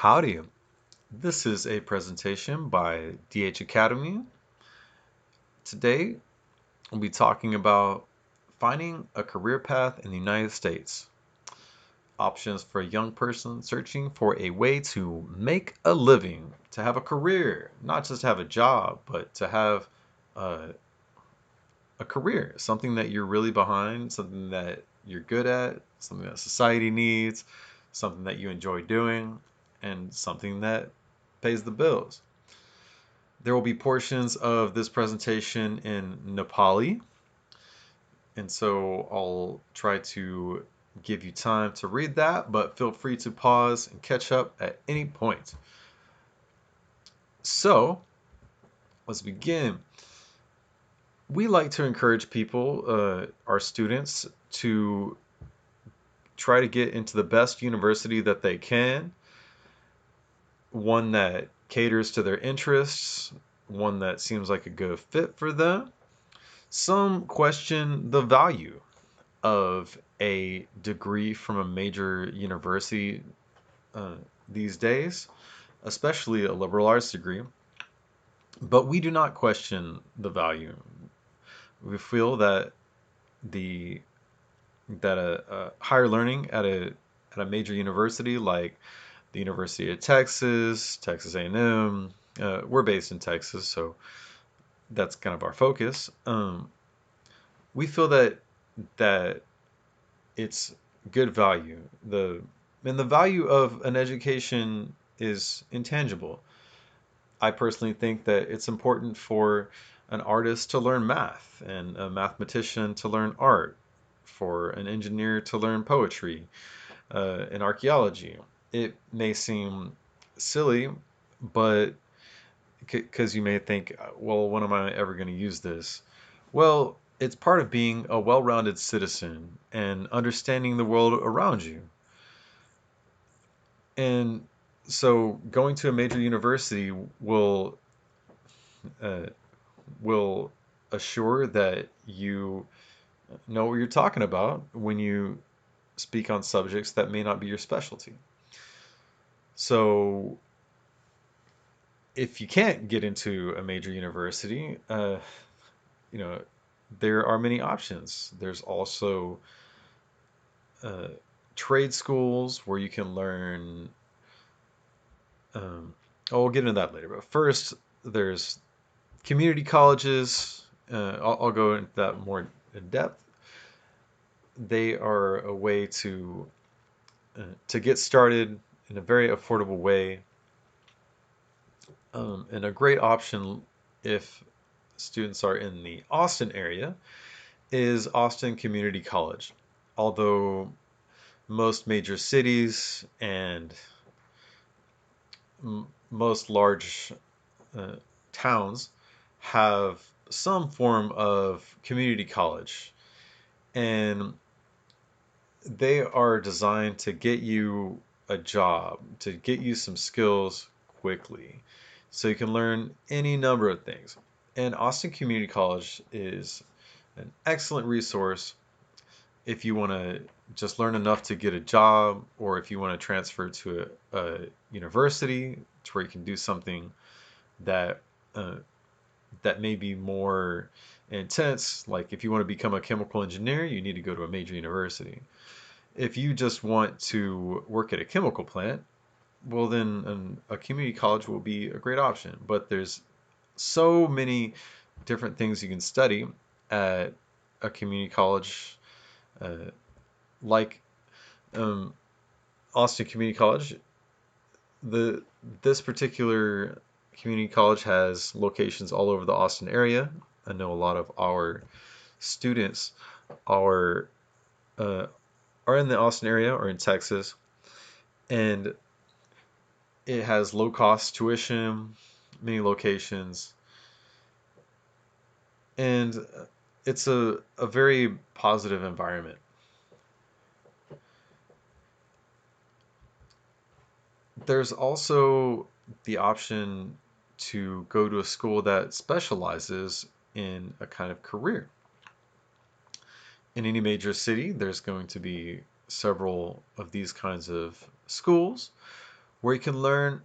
Howdy. This is a presentation by DH Academy. Today, we'll be talking about finding a career path in the United States. Options for a young person searching for a way to make a living, to have a career, not just have a job, but to have a, a career, something that you're really behind, something that you're good at, something that society needs, something that you enjoy doing, and something that pays the bills. There will be portions of this presentation in Nepali, and so I'll try to give you time to read that, but feel free to pause and catch up at any point. So, let's begin. We like to encourage people, our students, to try to get into the best university that they can, one that caters to their interests, one that seems like a good fit for them. Some question the value of a degree from a major university uh, these days, especially a liberal arts degree, but we do not question the value. We feel that the a higher learning at a major university like the University of Texas, Texas A&M, we're based in Texas, so that's kind of our focus. We feel that it's good value. The value of an education is intangible. I personally think that it's important for an artist to learn math and a mathematician to learn art, for an engineer to learn poetry, and archaeology. It may seem silly, but because you may think, well, when am I ever going to use this? Well, it's part of being a well-rounded citizen and understanding the world around you. And so going to a major university uh, will assure that you know what you're talking about when you speak on subjects that may not be your specialty. So if you can't get into a major university, you know, there are many options. There's also uh, trade schools where you can learn. Um, oh, we'll get into that later. But first, there's community colleges. I'll go into that more in depth. They are a way to get started in a very affordable way, and a great option if students are in the Austin area is Austin Community College. Although most major cities and most large uh, towns have some form of community college, and they are designed to get you a job, to get you some skills quickly, so you can learn any number of things. And Austin Community College is an excellent resource if you want to just learn enough to get a job, or if you want to transfer to a university to where you can do something that uh, that may be more intense. Like if you want to become a chemical engineer, you need to go to a major university. If you just want to work at a chemical plant, well, then a community college will be a great option. But there's so many different things you can study at a community college, uh, like um, Austin Community College. The This particular community college has locations all over the Austin area. I know a lot of our students are uh, are in the Austin area or in Texas, and it has low cost tuition, many locations, and it's a very positive environment. There's also the option to go to a school that specializes in a kind of career. In any major city, there's going to be several of these kinds of schools where you can learn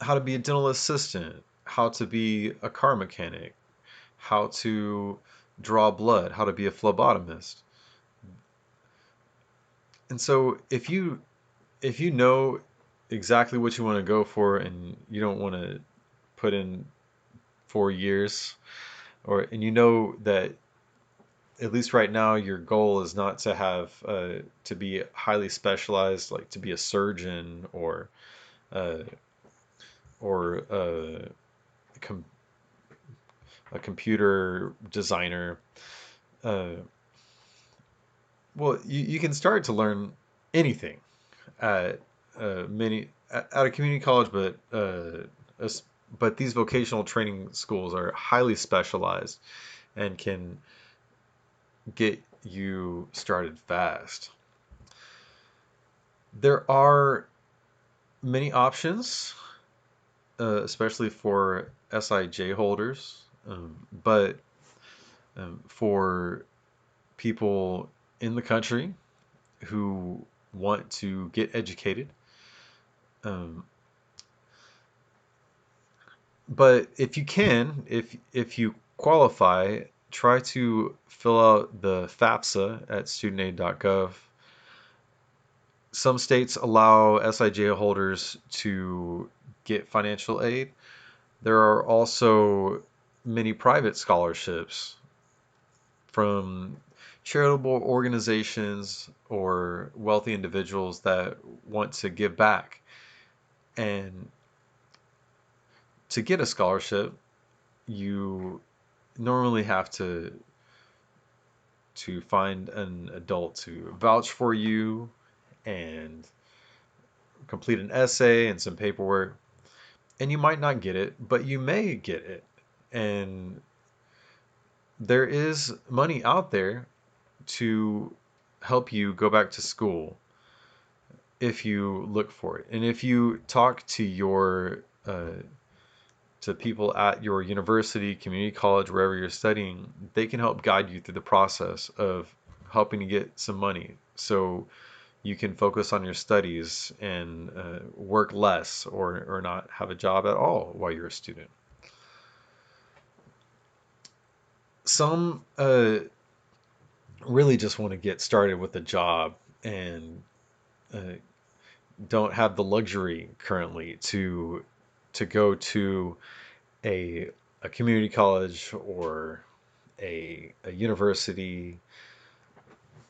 how to be a dental assistant, how to be a car mechanic, how to draw blood, how to be a phlebotomist. And so if you know exactly what you want to go for and you don't want to put in 4 years, or and you know that at least right now your goal is not to have to be highly specialized, like to be a surgeon uh, or com a computer designer. Uh, well, you can start to learn anything at at a community college, as- but these vocational training schools are highly specialized and can get you started fast. There are many options, especially for SIJ holders, but for people in the country who want to get educated. Um, but if you can, if you qualify, try to fill out the FAFSA at studentaid.gov. Some states allow SIJ holders to get financial aid. There are also many private scholarships from charitable organizations or wealthy individuals that want to give back. And to get a scholarship, you normally have to find an adult to vouch for you and complete an essay and some paperwork. And you might not get it, but you may get it. And there is money out there to help you go back to school if you look for it. And if you talk to your to people at your university, community college, wherever you're studying, they can help guide you through the process of helping to get some money so you can focus on your studies and work less or not have a job at all while you're a student. Some really just want to get started with a job and uh, don't have the luxury currently to go to a a community college or a university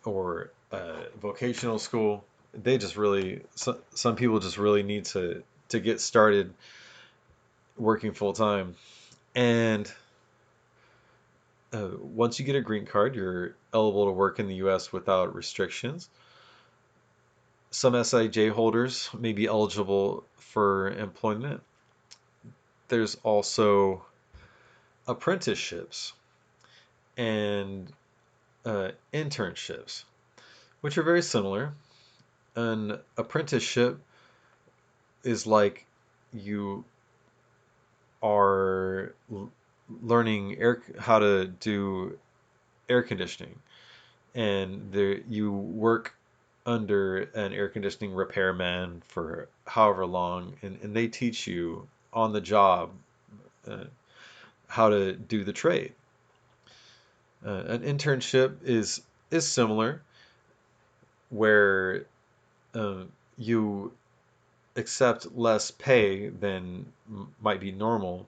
or a vocational school. They just really some people just really need to get started working full time. And once you get a green card, you're eligible to work in the U.S. without restrictions. Some SIJ holders may be eligible for employment. There's also apprenticeships and internships, which are very similar. An apprenticeship is like you are learning how to do air conditioning, and there you work under an air conditioning repairman for however long, and they teach you on the job uh, how to do the trade. An internship is similar, where you accept less pay than might be normal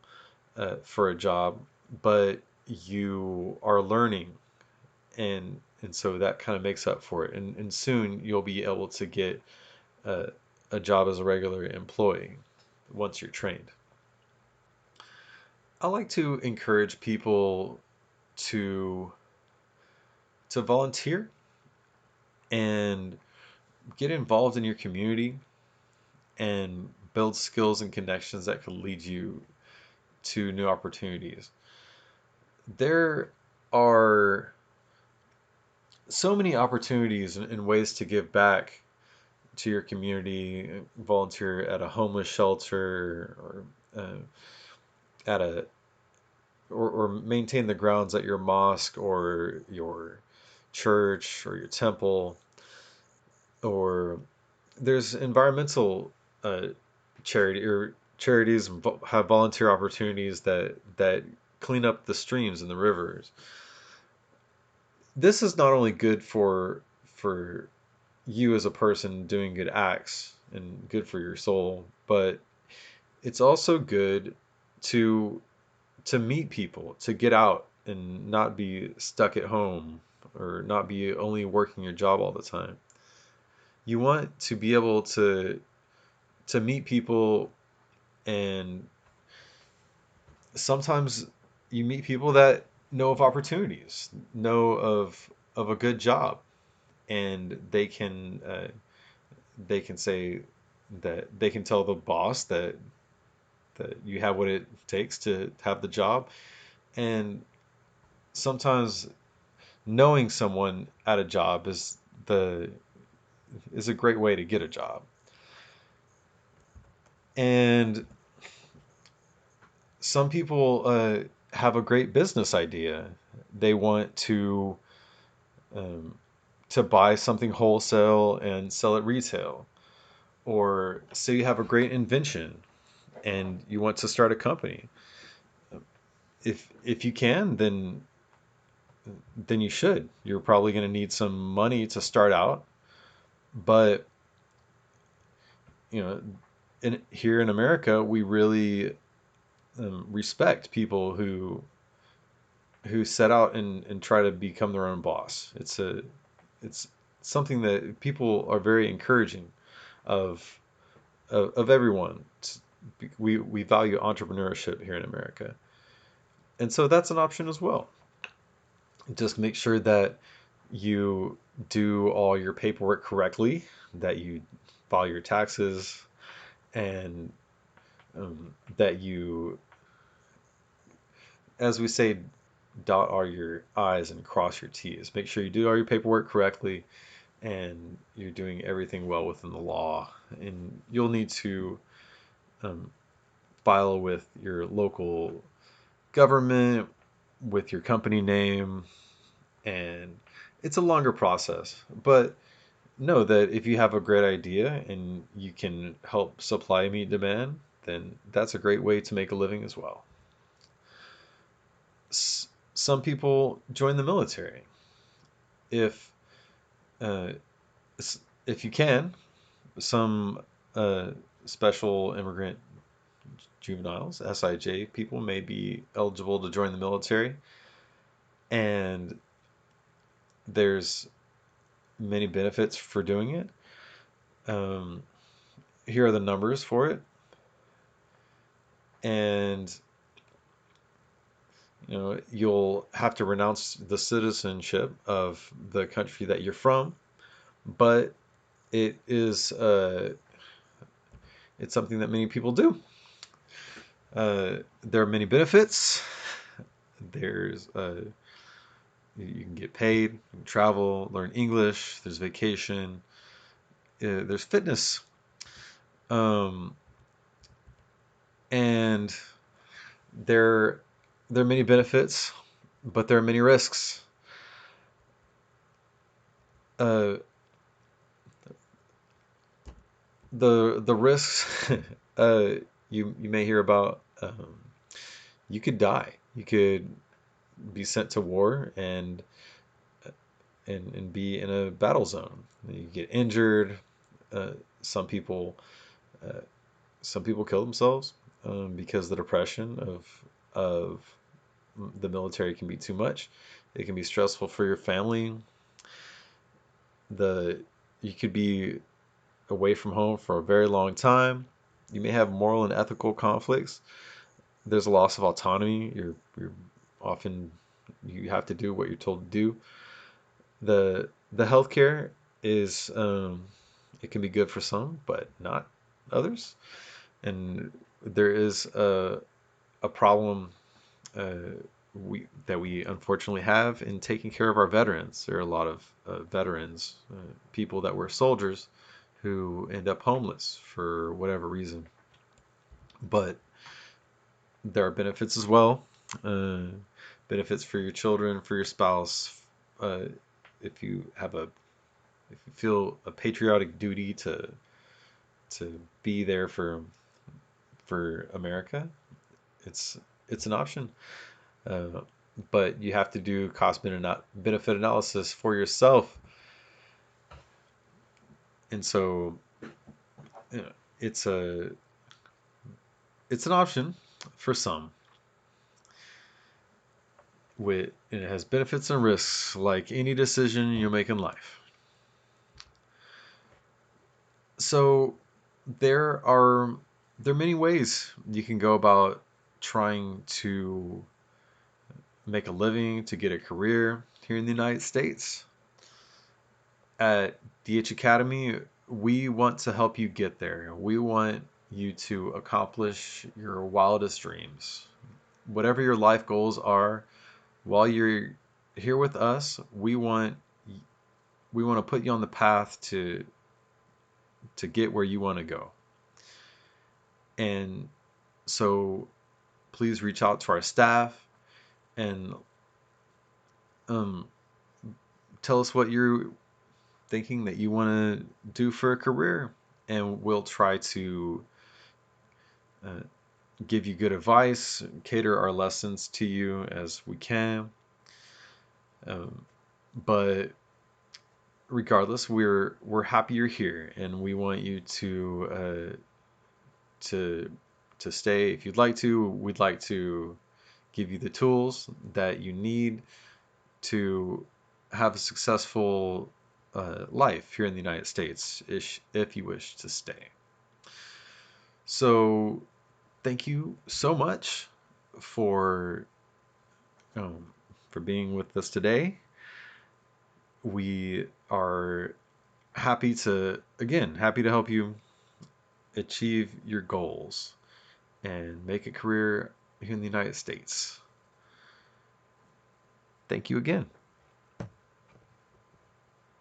for a job, but you are learning, and so that kind of makes up for it. And soon you'll be able to get a, a job as a regular employee once you're trained. I like to encourage people to volunteer and get involved in your community and build skills and connections that could lead you to new opportunities. There are so many opportunities and ways to give back to your community, volunteer at a homeless shelter at a or maintain the grounds at your mosque or your church or your temple, or there's environmental uh, charities have volunteer opportunities that clean up the streams and the rivers. This is not only good for you as a person doing good acts and good for your soul, but it's also good to to meet people, to get out and not be stuck at home or not be only working your job all the time. You want to be able to meet people, and sometimes you meet people that know of opportunities, know of a good job, and they can say that they can tell the boss that you have what it takes to have the job. And sometimes knowing someone at a job the is a great way to get a job. And some people have a great business idea. They want um, to buy something wholesale and sell it retail. Or say you have a great invention and you want to start a company. If you can, then you should. You're probably going to need some money to start out, but you know, here in America, we really respect people who set out and try to become their own boss. It's something that people are very encouraging of of everyone. We value entrepreneurship here in America, and so that's an option as well. Just make sure that you do all your paperwork correctly, that you file your taxes, and that you, as we say, dot all your I's and cross your T's. Make sure you do all your paperwork correctly and you're doing everything well within the law. And you'll need to um, file with your local government, with your company name, and it's a longer process. But know that if you have a great idea and you can help supply meet demand, then that's a great way to make a living as well. Some people join the military if uh, if you can. Some uh, special immigrant juveniles, SIJ people, may be eligible to join the military, and there's many benefits for doing it. Um, Here are the numbers for it, and you'll have to renounce the citizenship of the country that you're from, but it is it's something that many people do. There are many benefits. There's you can get paid, you can travel, learn English. There's vacation. There's fitness, um, and there there are many benefits, but there are many risks. Uh, the risks uh, you may hear about. You could die. You could be sent to war and be in a battle zone. You get injured. Uh, some people uh, some people kill themselves because the depression of the military can be too much. It can be stressful for your family. The You could be away from home for a very long time. You may have moral and ethical conflicts. There's a loss of autonomy. You're often you have to do what you're told to do. The healthcare is it can be good for some, but not others. And there is a problem we unfortunately have in taking care of our veterans. There are a lot of veterans, people that were soldiers, who end up homeless for whatever reason. But there are benefits as well. Uh, Benefits for your children, for your spouse. Uh, if you have a if you feel a patriotic duty to be there for for America. It's it's an option, uh, but you have to do cost benefit analysis for yourself, and so you know, it's a it's an option for some. It has benefits and risks like any decision you make in life. So there are there are many ways you can go about trying to make a living, to get a career here in the United States. At DH Academy, we want to help you get there. We want you to accomplish your wildest dreams. Whatever your life goals are, while you're here with us, we want to put you on the path to get where you want to go. And so please reach out to our staff and um, tell us what you're thinking that you want to do for a career, and we'll try to uh, give you good advice, cater our lessons to you as we can. Um, but regardless, we're happy you're here, and we want you to to stay if you'd like to. We'd like to give you the tools that you need to have a successful life here in the United States if you wish to stay. So, thank you so much for um, for being with us today. We are happy to help you achieve your goals and make a career here in the United States. Thank you again.